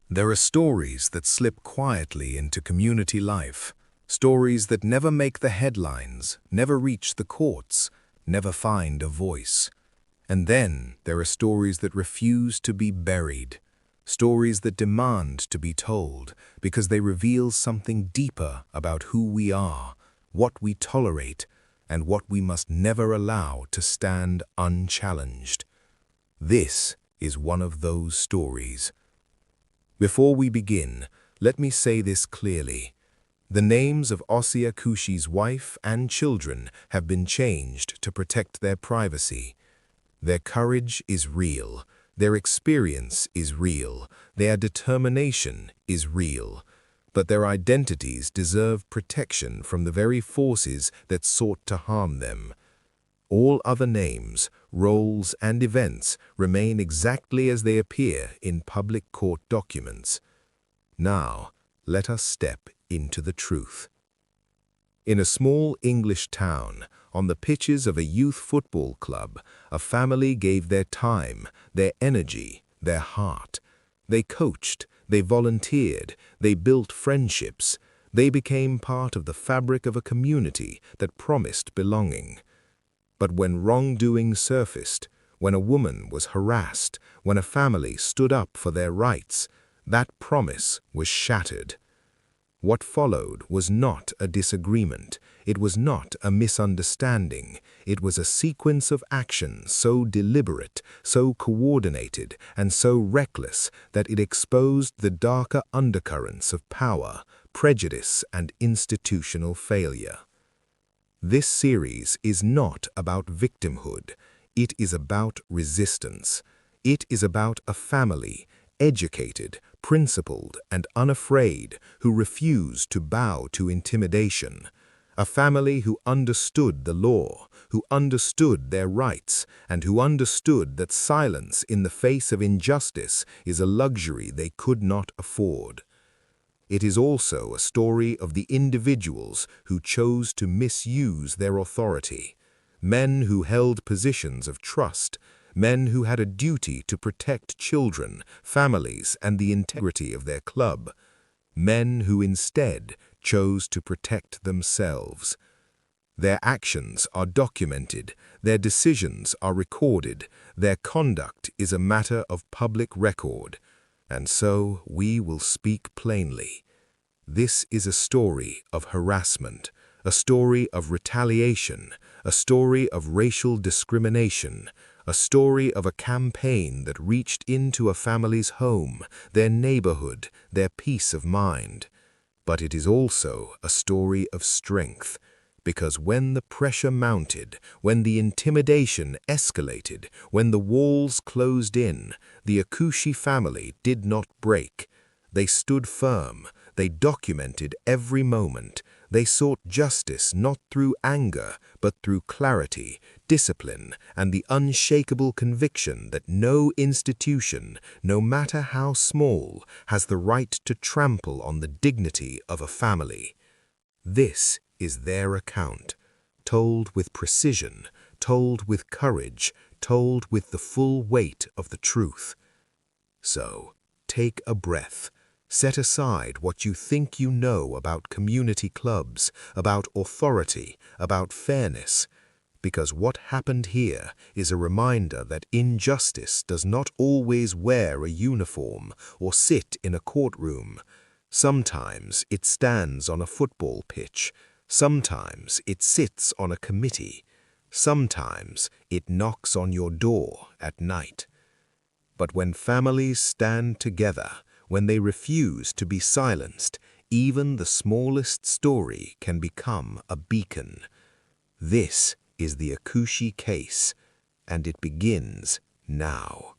There are stories that slip quietly into community life, stories that never make the headlines, never reach the courts, never find a voice. And then there are stories that refuse to be buried, stories that demand to be told because they reveal something deeper about who we are, what we tolerate, and what we must never allow to stand unchallenged. This is one of those stories. Before we begin, let me say this clearly. The names of Akushie's wife and children have been changed to protect their privacy. Their courage is real, their experience is real, their determination is real, but their identities deserve protection from the very forces that sought to harm them. All other names, roles, and events remain exactly as they appear in public court documents. Now, let us step into the truth. In a small English town, on the pitches of a youth football club, a family gave their time, their energy, their heart. They coached, they volunteered, they built friendships. They became part of the fabric of a community that promised belonging. But when wrongdoing surfaced, when a woman was harassed, when a family stood up for their rights, that promise was shattered. What followed was not a disagreement, it was not a misunderstanding, it was a sequence of actions so deliberate, so coordinated, and so reckless that it exposed the darker undercurrents of power, prejudice, and institutional failure. This series is not about victimhood, it is about resistance. It is about a family, educated, principled, and unafraid, who refused to bow to intimidation. A family who understood the law, who understood their rights, and who understood that silence in the face of injustice is a luxury they could not afford. It is also a story of the individuals who chose to misuse their authority, men who held positions of trust, men who had a duty to protect children, families, and the integrity of their club, men who instead chose to protect themselves. Their actions are documented, their decisions are recorded, their conduct is a matter of public record. And so we will speak plainly. This is a story of harassment, a story of retaliation, a story of racial discrimination, a story of a campaign that reached into a family's home, their neighborhood, their peace of mind. But it is also a story of strength, because when the pressure mounted, when the intimidation escalated, when the walls closed in, the Akushie family did not break. They stood firm, they documented every moment, they sought justice not through anger, but through clarity, discipline, and the unshakable conviction that no institution, no matter how small, has the right to trample on the dignity of a family. This is their account, told with precision, told with courage, told with the full weight of the truth. So, take a breath. Set aside what you think you know about community clubs, about authority, about fairness, because what happened here is a reminder that injustice does not always wear a uniform or sit in a courtroom. Sometimes it stands on a football pitch. Sometimes it sits on a committee. Sometimes it knocks on your door at night. But when families stand together, when they refuse to be silenced, even the smallest story can become a beacon. This is the Akushie case, and it begins now.